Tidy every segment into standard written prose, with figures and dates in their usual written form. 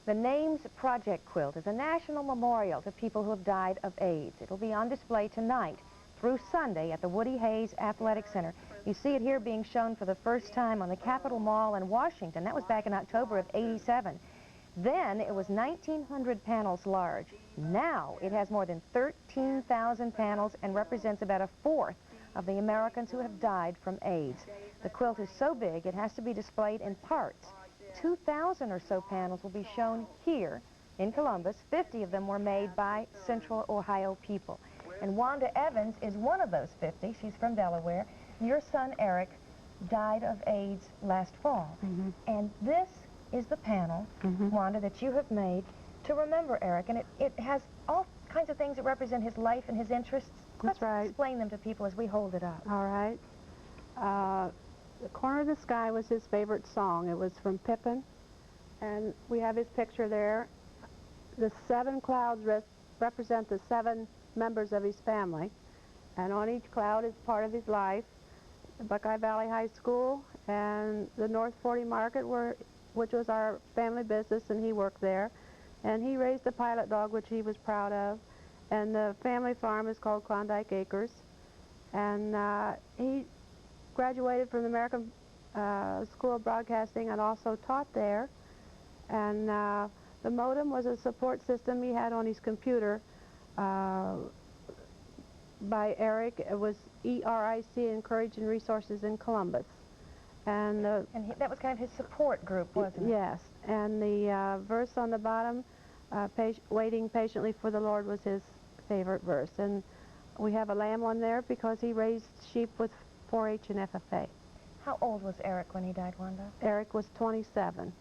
The Names Project quilt is a national memorial to people who have died of AIDS. It'll be on display tonight through Sunday at the Woody Hayes Athletic Center. You see it here being shown for the first time on the Capitol Mall in Washington. That was back in October of '87. Then it was 1,900 panels large. Now it has more than 13,000 panels and represents about a fourth of the Americans who have died from AIDS. The quilt is so big it has to be displayed in parts. 2,000 or so panels will be shown here in Columbus. 50 of them were made by Central Ohio people. And Wanda Evans is one of those 50. She's from Delaware. Your son, Eric, died of AIDS last fall. And this is the panel, Wanda, that you have made to remember Eric. And it has all kinds of things that represent his life and his interests. That's right. Let's explain them to people as we hold it up. All right. The Corner of the Sky was his favorite song. It was from Pippin, and we have his picture there. The 7 clouds represent the 7 members of his family, and on each cloud is part of his life. The Buckeye Valley High School and the North 40 Market, which was our family business, and he worked there. And he raised a pilot dog, which he was proud of. And the family farm is called Klondike Acres. And he graduated from the American School of Broadcasting and also taught there. And the modem was a support system he had on his computer by Eric. It was ERIC, Encouraging Resources in Columbus. And that was kind of his support group, wasn't it? Yes. And the verse on the bottom, waiting patiently for the Lord, was his favorite verse. And we have a lamb on there because he raised sheep with 4-H and FFA. How old was Eric when he died, Wanda? Eric was 27.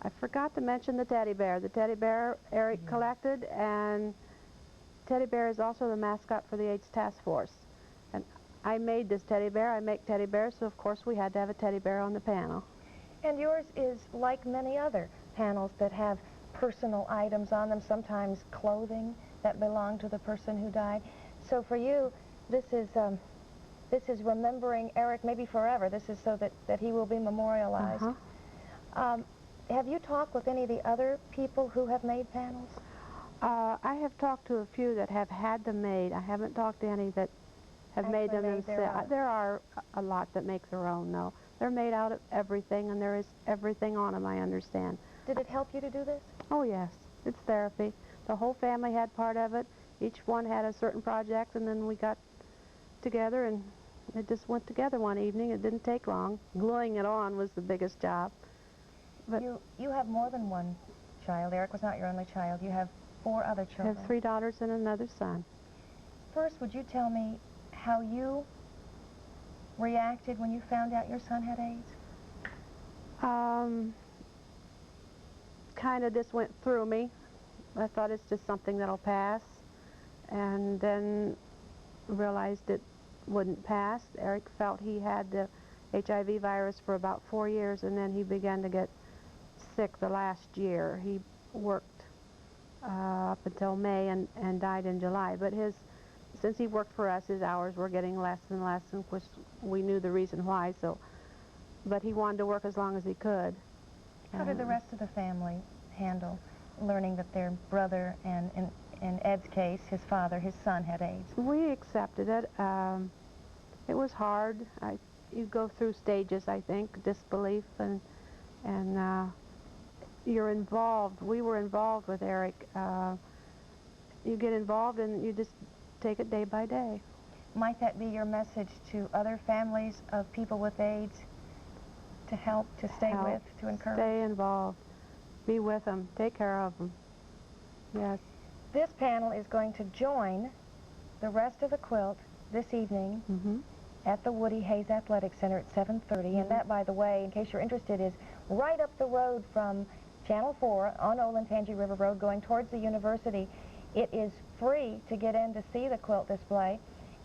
I forgot to mention the teddy bear. The teddy bear Eric collected, and teddy bear is also the mascot for the AIDS Task Force. And I made this teddy bear. I make teddy bears, so of course we had to have a teddy bear on the panel. And yours is like many other panels that have personal items on them, sometimes clothing that belong to the person who died. So for you, this is remembering Eric maybe forever. This is so that he will be memorialized. Have you talked with any of the other people who have made panels? I have talked to a few that have had them made. I haven't talked to any that have made them themselves. There are a lot that make their own, though. They're made out of everything, and there is everything on them, I understand. Did it help you to do this? Oh, yes. It's therapy. The whole family had part of it. Each one had a certain project, and then we got together, and it just went together one evening. It didn't take long. Gluing it on was the biggest job. But you have more than one child. Eric was not your only child. You have 4 other children. I have 3 daughters and another son. First, would you tell me how you reacted when you found out your son had AIDS? Kind of just went through me. I thought it's just something that'll pass, and then realized it wouldn't pass. Eric felt he had the HIV virus for about 4 years, and then he began to get sick the last year. He worked up until May and died in July. But since he worked for us, his hours were getting less and less, and of course we knew the reason why. But he wanted to work as long as he could. How did the rest of the family handle learning that their brother, and in Ed's case, his father, his son, had AIDS? We accepted it. It was hard. You go through stages, I think, disbelief, and you're involved. We were involved with Eric. You get involved and you just take it day by day. Might that be your message to other families of people with AIDS, to help, to stay with, to encourage? Stay involved. Be with them. Take care of them. Yes. This panel is going to join the rest of the quilt this evening at the Woody Hayes Athletic Center at 7:30. And that, by the way, in case you're interested, is right up the road from Channel 4 on Olentangy River Road going towards the university. It is free to get in to see the quilt display.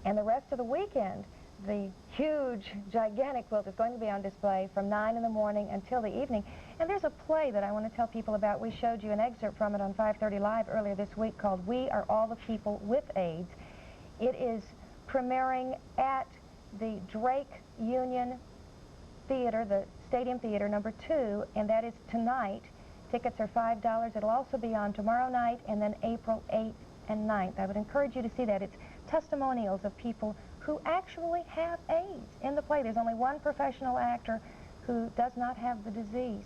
And the rest of the weekend, the huge, gigantic quilt is going to be on display from 9 in the morning until the evening. And there's a play that I want to tell people about. We showed you an excerpt from it on 5:30 Live earlier this week called We Are All the People with AIDS. It is premiering at the Drake Union Theater, the Stadium Theater #2, and that is tonight. Tickets are $5. It'll also be on tomorrow night and then April 8th and 9th. I would encourage you to see that. It's testimonials of people who actually have AIDS in the play. There's only one professional actor who does not have the disease.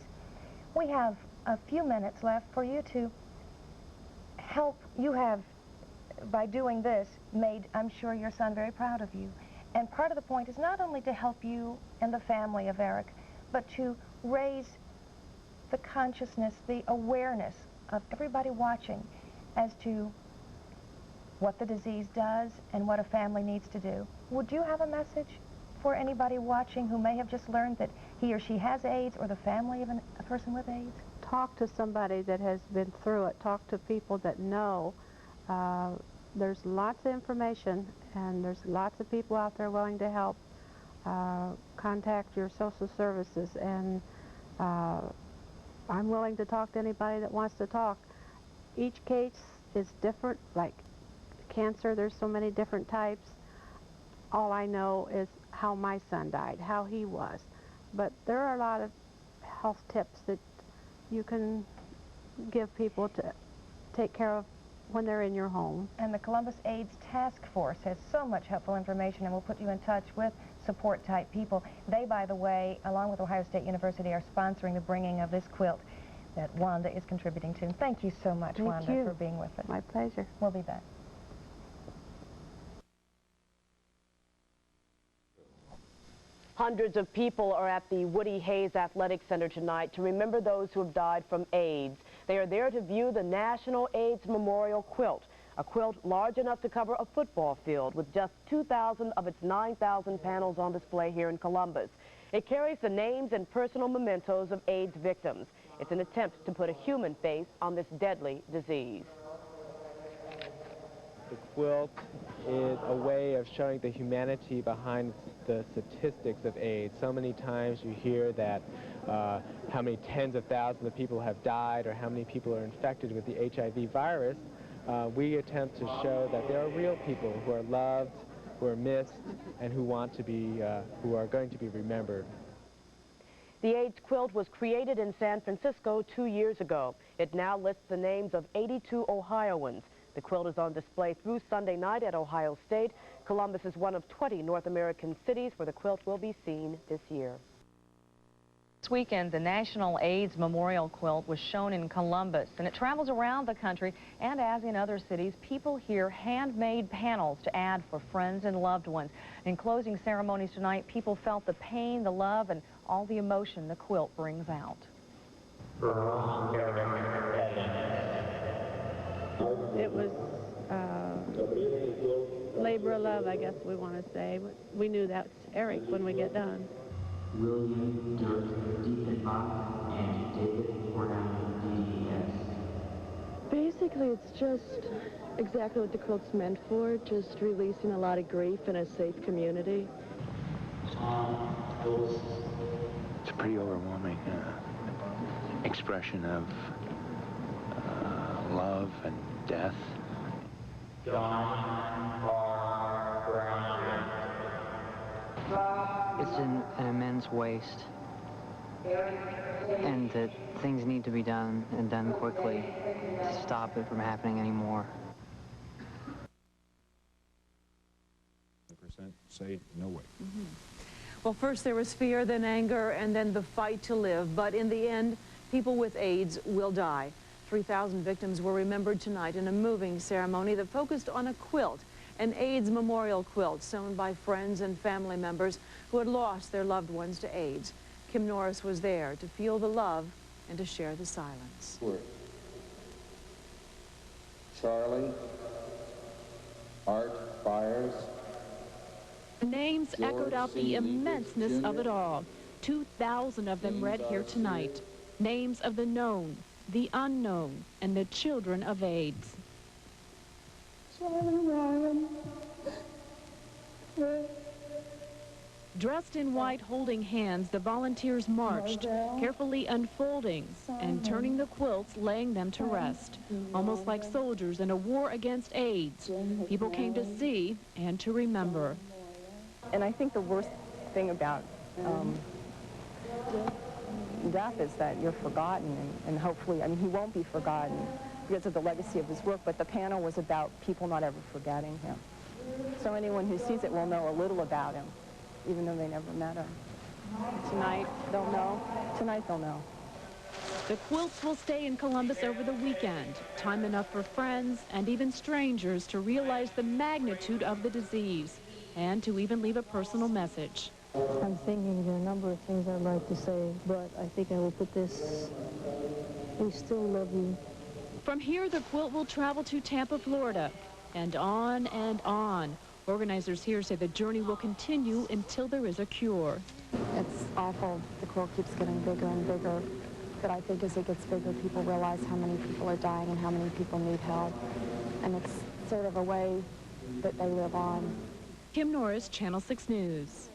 We have a few minutes left for you to help. You have, by doing this, made, I'm sure, your son very proud of you. And part of the point is not only to help you and the family of Eric, but to raise the consciousness, the awareness of everybody watching as to what the disease does and what a family needs to do. Would you have a message for anybody watching who may have just learned that he or she has AIDS, or the family of a person with AIDS? Talk to somebody that has been through it. Talk to people that know. There's lots of information, and there's lots of people out there willing to help. Contact your social services, and I'm willing to talk to anybody that wants to talk. Each case is different. Like cancer, there's so many different types. All I know is how my son died, how he was. But there are a lot of health tips that you can give people to take care of when they're in your home. And the Columbus AIDS Task Force has so much helpful information, and we'll put you in touch with support-type people. They, by the way, along with Ohio State University, are sponsoring the bringing of this quilt that Wanda is contributing to. Thank you so much, Wanda, for being with us. My pleasure. We'll be back. Hundreds of people are at the Woody Hayes Athletic Center tonight to remember those who have died from AIDS. They are there to view the National AIDS Memorial Quilt, a quilt large enough to cover a football field with just 2,000 of its 9,000 panels on display here in Columbus. It carries the names and personal mementos of AIDS victims. It's an attempt to put a human face on this deadly disease. The quilt is a way of showing the humanity behind the statistics of AIDS. So many times you hear that how many tens of thousands of people have died or how many people are infected with the HIV virus. We attempt to show that there are real people who are loved, who are missed, and who want to be, who are going to be remembered. The AIDS quilt was created in San Francisco 2 years ago. It now lists the names of 82 Ohioans. The quilt is on display through Sunday night at Ohio State. Columbus is one of 20 North American cities where the quilt will be seen this year. This weekend, the National AIDS Memorial Quilt was shown in Columbus, and it travels around the country, and as in other cities, people hear handmade panels to add for friends and loved ones. In closing ceremonies tonight, people felt the pain, the love, and all the emotion the quilt brings out. It was labor of love, I guess we want to say. We knew that's Eric when we get done. William Dirk Diefenbach and David Brown, DDS. Basically, it's just exactly what the quilt's meant for, just releasing a lot of grief in a safe community. It's a pretty overwhelming expression of love and death. It's an immense waste, and that things need to be done, and done quickly, to stop it from happening anymore. % say no way. Well, first there was fear, then anger, and then the fight to live. But in the end, people with AIDS will die. 3,000 victims were remembered tonight in a moving ceremony that focused on a quilt, an AIDS memorial quilt sewn by friends and family members who had lost their loved ones to AIDS. Kim Norris was there to feel the love and to share the silence. Charlie, Art Byers. Names echoed out the immenseness of it all. 2,000 of them read here tonight. Names of the known, the unknown, and the children of AIDS. Dressed in white, holding hands, the volunteers marched, carefully unfolding and turning the quilts, laying them to rest. Almost like soldiers in a war against AIDS. People came to see and to remember. And I think the worst thing about death is that you're forgotten, and hopefully, I mean, he won't be forgotten because of the legacy of his work, but the panel was about people not ever forgetting him. So anyone who sees it will know a little about him, even though they never met him. Tonight, they'll know. Tonight, they'll know. The quilts will stay in Columbus over the weekend, time enough for friends and even strangers to realize the magnitude of the disease and to even leave a personal message. I'm thinking there are a number of things I'd like to say, but I think I will put this: we still love you. From here, the quilt will travel to Tampa, Florida, and on and on. Organizers here say the journey will continue until there is a cure. It's awful. The quilt keeps getting bigger and bigger. But I think as it gets bigger, people realize how many people are dying and how many people need help. And it's sort of a way that they live on. Kim Norris, Channel 6 News.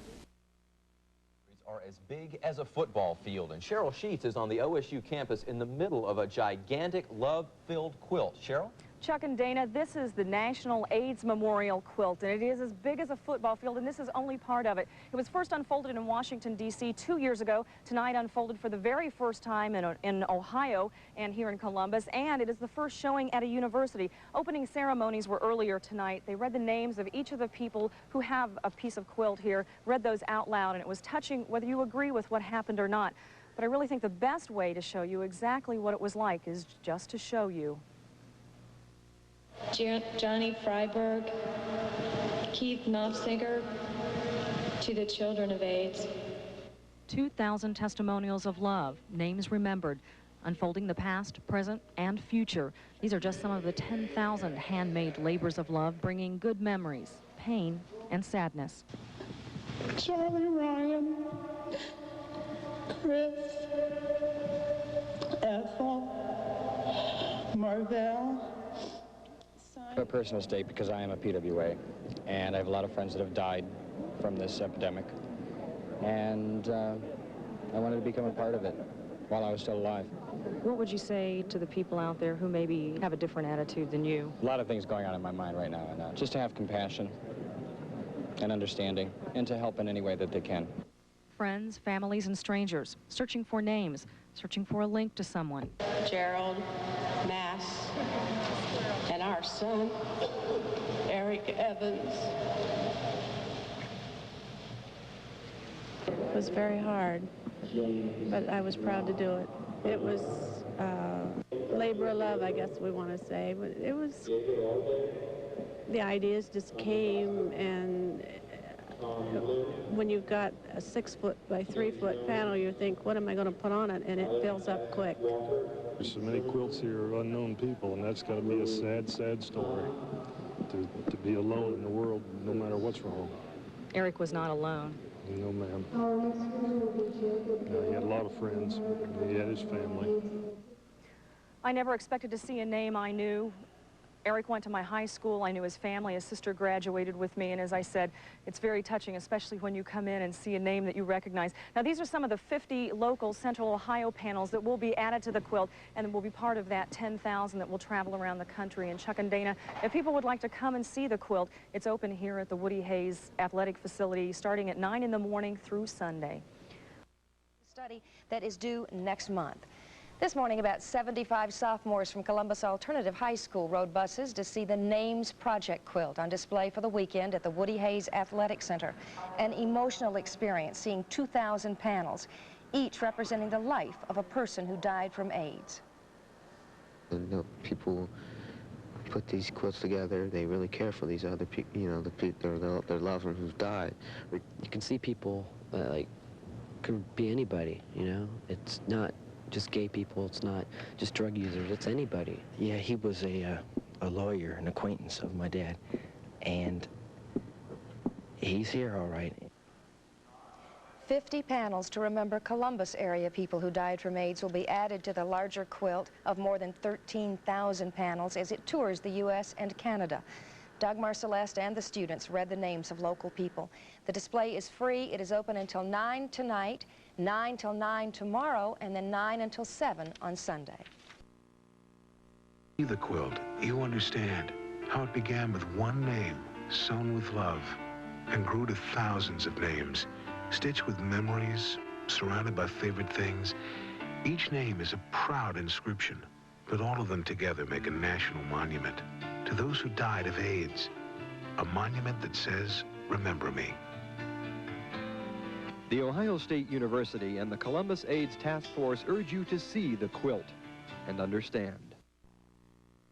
Are as big as a football field, and Sherryl Sheets is on the OSU campus in the middle of a gigantic love-filled quilt. Sherryl? Chuck and Dana, this is the National AIDS Memorial Quilt, and it is as big as a football field, and this is only part of it. It was first unfolded in Washington, D.C. 2 years ago. Tonight unfolded for the very first time in Ohio and here in Columbus, and it is the first showing at a university. Opening ceremonies were earlier tonight. They read the names of each of the people who have a piece of quilt here, read those out loud, and it was touching whether you agree with what happened or not. But I really think the best way to show you exactly what it was like is just to show you. Johnny Freiberg, Keith Knopfsinger, to the children of AIDS. 2,000 testimonials of love, names remembered, unfolding the past, present, and future. These are just some of the 10,000 handmade labors of love, bringing good memories, pain, and sadness. Charlie, Ryan, Chris, Ethel, Marvell. A personal stake because I am a PWA, and I have a lot of friends that have died from this epidemic, and I wanted to become a part of it while I was still alive. What would you say to the people out there who maybe have a different attitude than you? A lot of things going on in my mind right now, and just to have compassion and understanding, and to help in any way that they can. Friends, families, and strangers, searching for names, searching for a link to someone. Gerald, Mass, and our son, Eric Evans. It was very hard, but I was proud to do it. It was labor of love, I guess we want to say, but it was, the ideas just came, and when you've got a 6-foot by 3-foot panel, you think, what am I going to put on it? And it fills up quick. There's so many quilts here of unknown people, and that's got to be a sad, sad story, to be alone in the world, no matter what's wrong. Eric was not alone. No, ma'am. He had a lot of friends. He had his family. I never expected to see a name I knew. Eric went to my high school. I knew his family. His sister graduated with me, and as I said, it's very touching, especially when you come in and see a name that you recognize. Now, these are some of the 50 local Central Ohio panels that will be added to the quilt and will be part of that 10,000 that will travel around the country. And Chuck and Dana, if people would like to come and see the quilt, it's open here at the Woody Hayes Athletic Facility starting at 9 in the morning through Sunday. Study that is due next month. This morning, about 75 sophomores from Columbus Alternative High School rode buses to see the Names Project quilt on display for the weekend at the Woody Hayes Athletic Center. An emotional experience seeing 2,000 panels, each representing the life of a person who died from AIDS. And, you know, people put these quilts together, they really care for these other people, you know, their loved ones who've died. You can see people that, like, could be anybody, you know? It's not just gay people, it's not just drug users, it's anybody. Yeah, he was a lawyer, an acquaintance of my dad, and he's here all right. 50 panels to remember Columbus area people who died from AIDS will be added to the larger quilt of more than 13,000 panels as it tours the U.S. and Canada. Dagmar Celeste and the students read the names of local people. The display is free. It is open until 9 tonight, 9 till 9 tomorrow, and then 9 until 7 on Sunday. The quilt, you understand how it began with one name, sewn with love, and grew to thousands of names, stitched with memories, surrounded by favorite things. Each name is a proud inscription, but all of them together make a national monument to those who died of AIDS. A monument that says, remember me. The Ohio State University and the Columbus AIDS Task Force urge you to see the quilt and understand.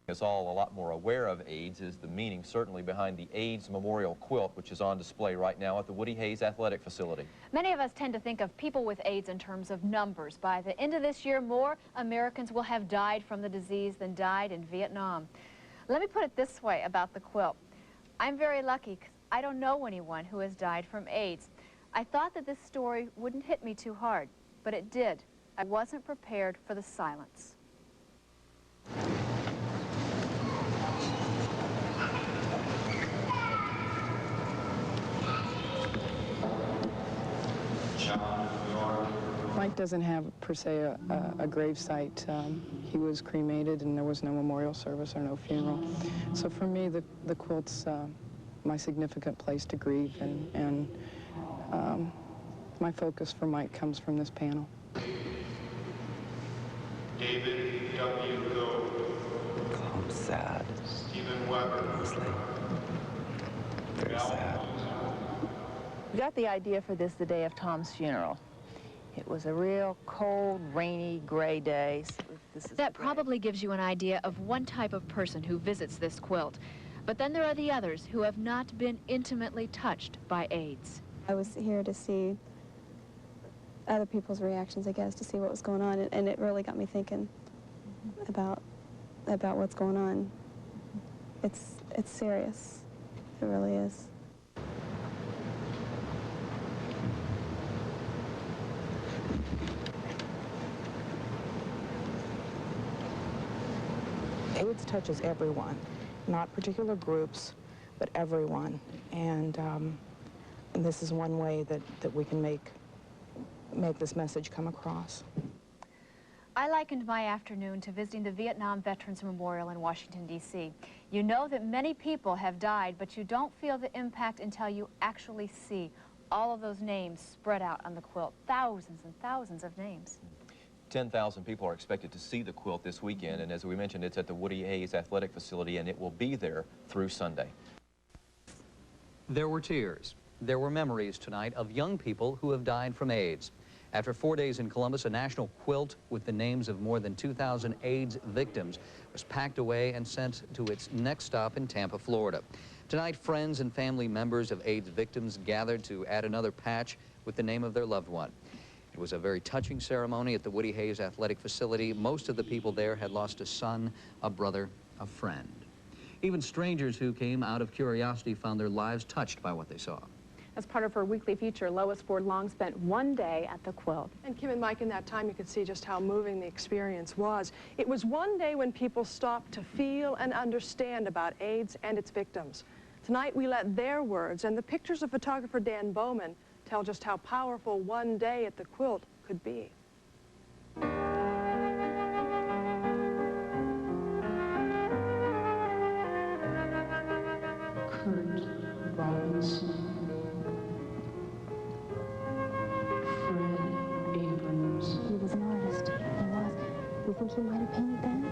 Us all a lot more aware of AIDS is the meaning certainly behind the AIDS Memorial Quilt, which is on display right now at the Woody Hayes Athletic Facility. Many of us tend to think of people with AIDS in terms of numbers. By the end of this year, more Americans will have died from the disease than died in Vietnam. Let me put it this way about the quilt. I'm very lucky because I don't know anyone who has died from AIDS. I thought that this story wouldn't hit me too hard, but it did. I wasn't prepared for the silence. Mike doesn't have, per se, a grave site. He was cremated and there was no memorial service or no funeral. So for me, the quilt's my significant place to grieve, and my focus for Mike comes from this panel. David W. Go. I'm sad. Stephen Weber. Honestly. Very sad. We got the idea for this the day of Tom's funeral. It was a real cold, rainy, gray day. So that probably gives you an idea of one type of person who visits this quilt. But then there are the others who have not been intimately touched by AIDS. I was here to see other people's reactions, I guess, to see what was going on, and it really got me thinking about what's going on. It's serious. It really is. AIDS touches everyone, not particular groups, but everyone. And this is one way that we can make this message come across. I likened my afternoon to visiting the Vietnam Veterans Memorial in Washington, D.C. You know that many people have died, but you don't feel the impact until you actually see all of those names spread out on the quilt. Thousands and thousands of names. 10,000 people are expected to see the quilt this weekend, and as we mentioned, it's at the Woody Hayes Athletic Facility, and it will be there through Sunday. There were tears. There were memories tonight of young people who have died from AIDS. After 4 days in Columbus, a national quilt with the names of more than 2,000 AIDS victims was packed away and sent to its next stop in Tampa, Florida. Tonight, friends and family members of AIDS victims gathered to add another patch with the name of their loved one. It was a very touching ceremony at the Woody Hayes Athletic Facility. Most of the people there had lost a son, a brother, a friend. Even strangers who came out of curiosity found their lives touched by what they saw. As part of her weekly feature, Lois Ford Long spent one day at the quilt. And Kim and Mike, in that time, you could see just how moving the experience was. It was one day when people stopped to feel and understand about AIDS and its victims. Tonight, we let their words and the pictures of photographer Dan Bowman tell just how powerful one day at the quilt could be. He was an artist. He was. You think he might have painted that?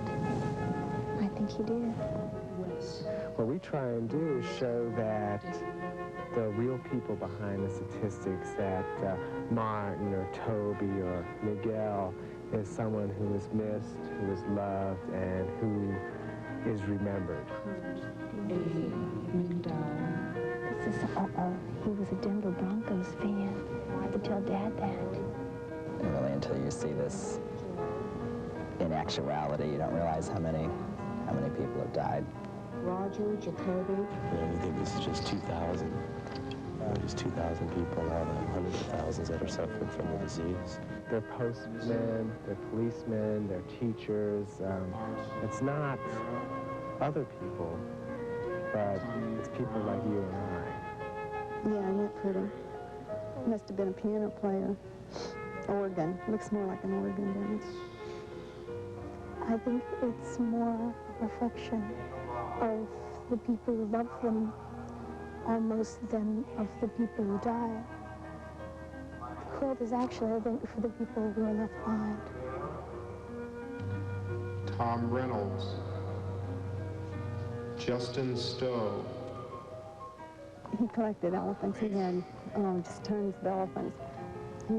I think he did. What we try and do is show that the real people behind the statistics, that Martin or Toby or Miguel is someone who is missed, who is loved, and who is remembered. This is, he was a Denver Broncos fan. I have to tell Dad that. And really, until you see this in actuality, you don't realize how many people have died. Roger, Jacoby. You think this is just 2,000? Just 2,000 people out of the hundreds of thousands that are suffering from the disease. They're postmen, they're policemen, they're teachers. It's not other people, but it's people like you and I. Yeah, isn't that pretty? Must have been a piano player. Organ. Looks more like an organ, doesn't it? I think it's more a reflection of the people who love them almost than of the people who die. quilt is actually, I think, for the people who are left behind. Tom Reynolds, Justin Stowe. He collected elephants. He had just tons of elephants. He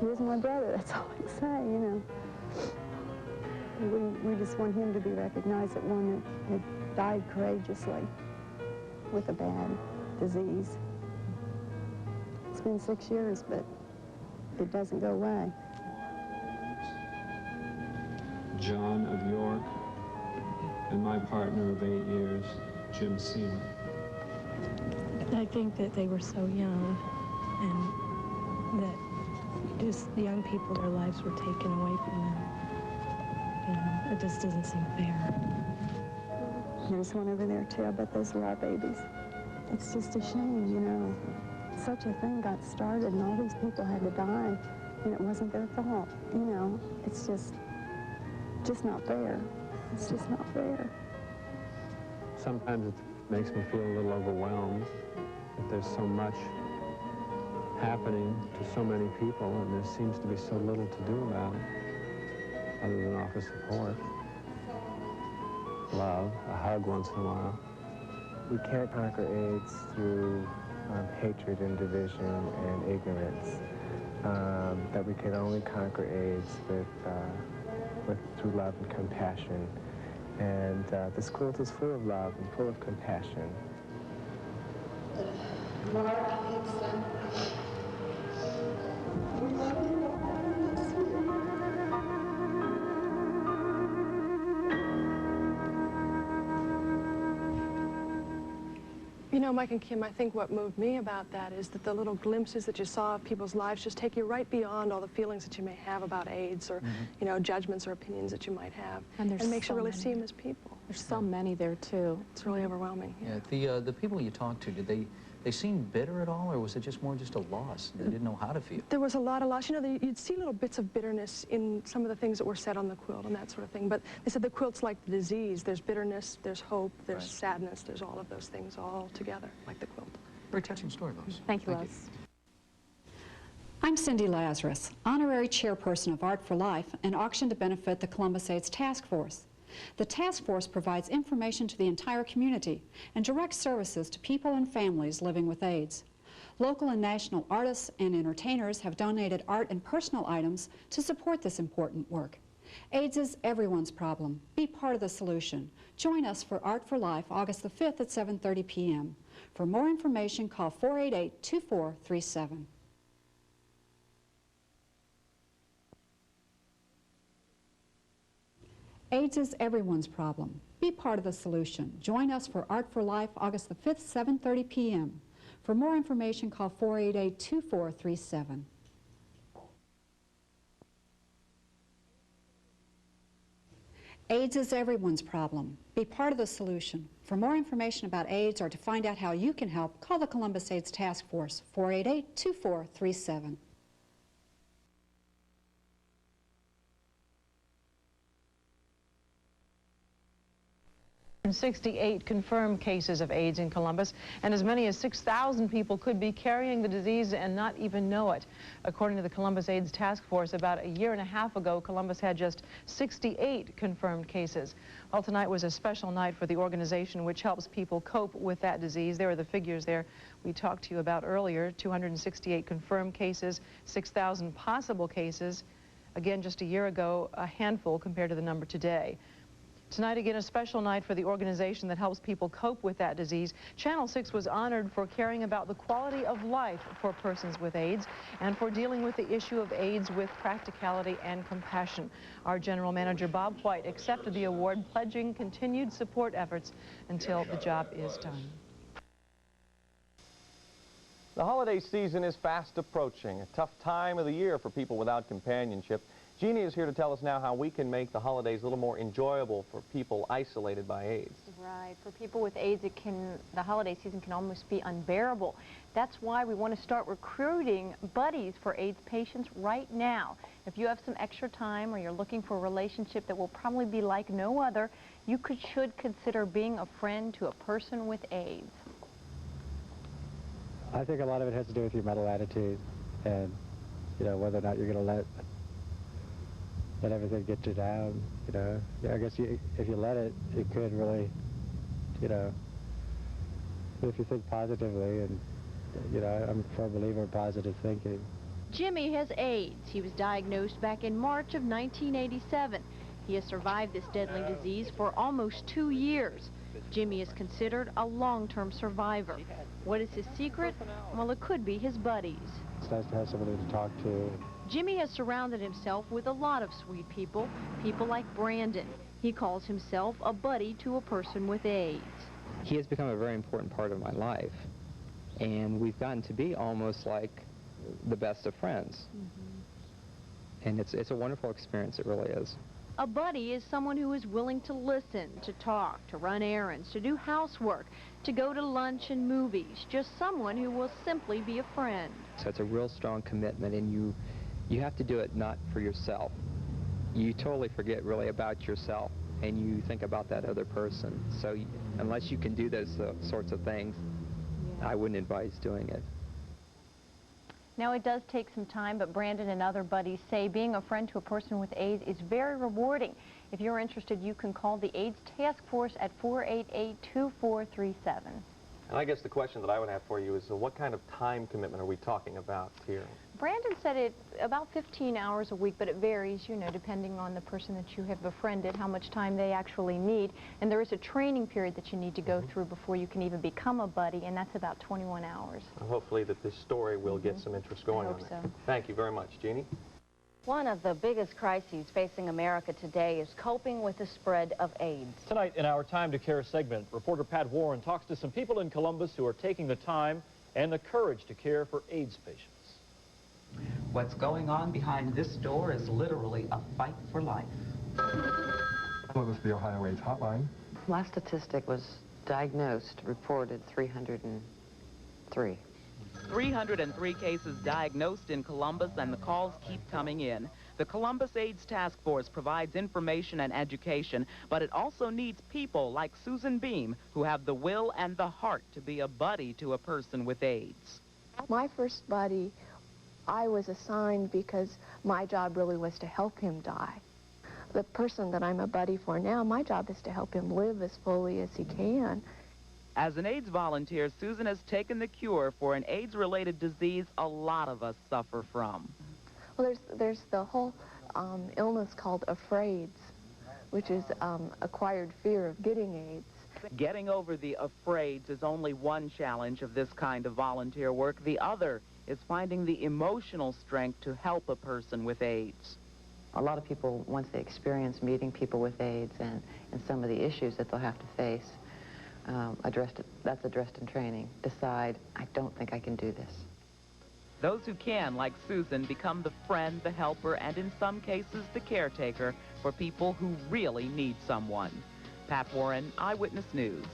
was my brother, that's all I can say, you know. We just want him to be recognized as one that had died courageously with a bad disease. It's been 6 years, but it doesn't go away. John of York, and my partner of 8 years, Jim Seaman. I think that they were so young, and that just the young people, their lives were taken away from them. You know, it just doesn't seem fair. There's one over there, too. I bet those are our babies. It's just a shame, you know. Such a thing got started, and all these people had to die, and it wasn't their fault, you know. It's just not fair. It's just not fair. Sometimes it makes me feel a little overwhelmed that there's so much happening to so many people, and there seems to be so little to do about it, other than offer support, love, a hug once in a while. We can't conquer AIDS through hatred and division and ignorance. That we can only conquer AIDS through love and compassion. And this quilt is full of love and full of compassion. You know, Mike and Kim, I think what moved me about that is that the little glimpses that you saw of people's lives just take you right beyond all the feelings that you may have about AIDS or, you know, judgments or opinions that you might have. And makes you really see them as people. There's so many there, too. It's really overwhelming. Yeah, the people you talked to, did they seem bitter at all, or was it just more just a loss? They didn't know how to feel. There was a lot of loss. You know, you'd see little bits of bitterness in some of the things that were said on the quilt and that sort of thing. But they said the quilt's like the disease. There's bitterness, there's hope, there's sadness, there's all of those things all together, like the quilt. Very touching story, Lois. Thank you, Lois. I'm Cindy Lazarus, Honorary Chairperson of Art for Life, an auction to benefit the Columbus AIDS Task Force. The task force provides information to the entire community and directs services to people and families living with AIDS. Local and national artists and entertainers have donated art and personal items to support this important work. AIDS is everyone's problem. Be part of the solution. Join us for Art for Life, August the 5th at 7:30 p.m. For more information, call 488-2437. AIDS is everyone's problem. Be part of the solution. Join us for Art for Life, August the 5th, 7:30 p.m. For more information, call 488-2437. AIDS is everyone's problem. Be part of the solution. For more information about AIDS or to find out how you can help, call the Columbus AIDS Task Force, 488-2437. 68 confirmed cases of AIDS in Columbus, and as many as 6,000 people could be carrying the disease and not even know it. According to the Columbus AIDS Task Force, about a year and a half ago, Columbus had just 68 confirmed cases. Well, tonight was a special night for the organization which helps people cope with that disease. There are the figures there we talked to you about earlier. 268 confirmed cases, 6,000 possible cases. Again, just a year ago, a handful compared to the number today. Tonight, again, a special night for the organization that helps people cope with that disease. Channel 6 was honored for caring about the quality of life for persons with AIDS and for dealing with the issue of AIDS with practicality and compassion. Our general manager, Bob White, accepted the award, pledging continued support efforts until the job is done. The holiday season is fast approaching, a tough time of the year for people without companionship. Jeannie is here to tell us now how we can make the holidays a little more enjoyable for people isolated by AIDS. Right. For people with AIDS, the holiday season can almost be unbearable. That's why we want to start recruiting buddies for AIDS patients right now. If you have some extra time or you're looking for a relationship that will probably be like no other, you should consider being a friend to a person with AIDS. I think a lot of it has to do with your mental attitude. and whether or not you're going to let everything get you down. Yeah, I guess if you let it, it could really, if you think positively, and I'm a firm believer in positive thinking. Jimmy has AIDS. He was diagnosed back in March of 1987. He has survived this deadly disease for almost 2 years. Jimmy is considered a long-term survivor. What is his secret? Well, it could be his buddies. It's nice to have somebody to talk to. Jimmy has surrounded himself with a lot of sweet people, people like Brandon. He calls himself a buddy to a person with AIDS. He has become a very important part of my life, and we've gotten to be almost like the best of friends. And it's a wonderful experience, it really is. A buddy is someone who is willing to listen, to talk, to run errands, to do housework, to go to lunch and movies, just someone who will simply be a friend. So it's a real strong commitment, and you have to do it not for yourself. You totally forget really about yourself, and you think about that other person. So unless you can do those sorts of things, I wouldn't advise doing it. Now, it does take some time, but Brandon and other buddies say being a friend to a person with AIDS is very rewarding. If you're interested, you can call the AIDS Task Force at 488-2437. And I guess the question that I would have for you is, what kind of time commitment are we talking about here? Brandon said it about 15 hours a week, but it varies, depending on the person that you have befriended, how much time they actually need. And there is a training period that you need to go through before you can even become a buddy, and that's about 21 hours. Well, hopefully that this story will get some interest going on there. Thank you very much, Jeannie. One of the biggest crises facing America today is coping with the spread of AIDS. Tonight in our Time to Care segment, reporter Pat Warren talks to some people in Columbus who are taking the time and the courage to care for AIDS patients. What's going on behind this door is literally a fight for life. Well, this is the Ohio AIDS hotline. Last statistic was diagnosed, reported 303. 303 cases diagnosed in Columbus, and the calls keep coming in. The Columbus AIDS Task Force provides information and education, but it also needs people like Susan Beam who have the will and the heart to be a buddy to a person with AIDS. My first buddy, I was assigned because my job really was to help him die. The person that I'm a buddy for now, my job is to help him live as fully as he can. As an AIDS volunteer, Susan has taken the cure for an AIDS-related disease a lot of us suffer from. Well, there's the whole illness called afraids, which is acquired fear of getting AIDS. Getting over the afraids is only one challenge of this kind of volunteer work. The other is finding the emotional strength to help a person with AIDS. A lot of people, once they experience meeting people with AIDS and some of the issues that they'll have to face, that's addressed in training, decide, I don't think I can do this. Those who can, like Susan, become the friend, the helper, and in some cases the caretaker for people who really need someone. Pat Warren, Eyewitness News.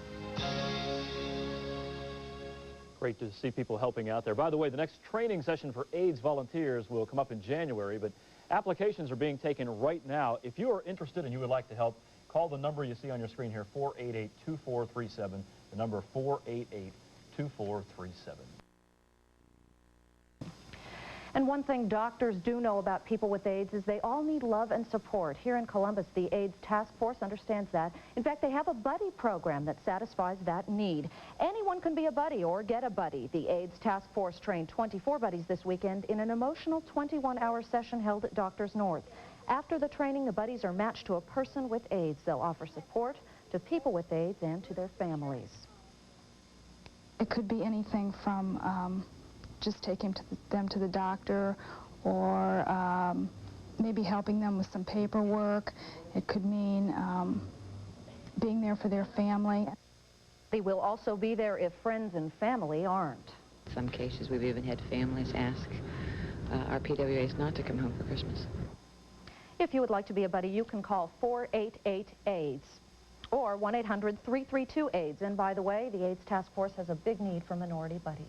Great to see people helping out there. By the way, the next training session for AIDS volunteers will come up in January, but applications are being taken right now. If you are interested and you would like to help, call the number you see on your screen here, 488-2437, the number 488-2437. And one thing doctors do know about people with AIDS is they all need love and support. Here in Columbus, the AIDS Task Force understands that. In fact, they have a buddy program that satisfies that need. Anyone can be a buddy or get a buddy. The AIDS Task Force trained 24 buddies this weekend in an emotional 21-hour session held at Doctors North. After the training, the buddies are matched to a person with AIDS. They'll offer support to people with AIDS and to their families. It could be anything from just taking them to the doctor, or maybe helping them with some paperwork. It could mean being there for their family. They will also be there if friends and family aren't. In some cases, we've even had families ask our PWAs not to come home for Christmas. If you would like to be a buddy, you can call 488-AIDS or 1-800-332-AIDS. And by the way, the AIDS Task Force has a big need for minority buddies.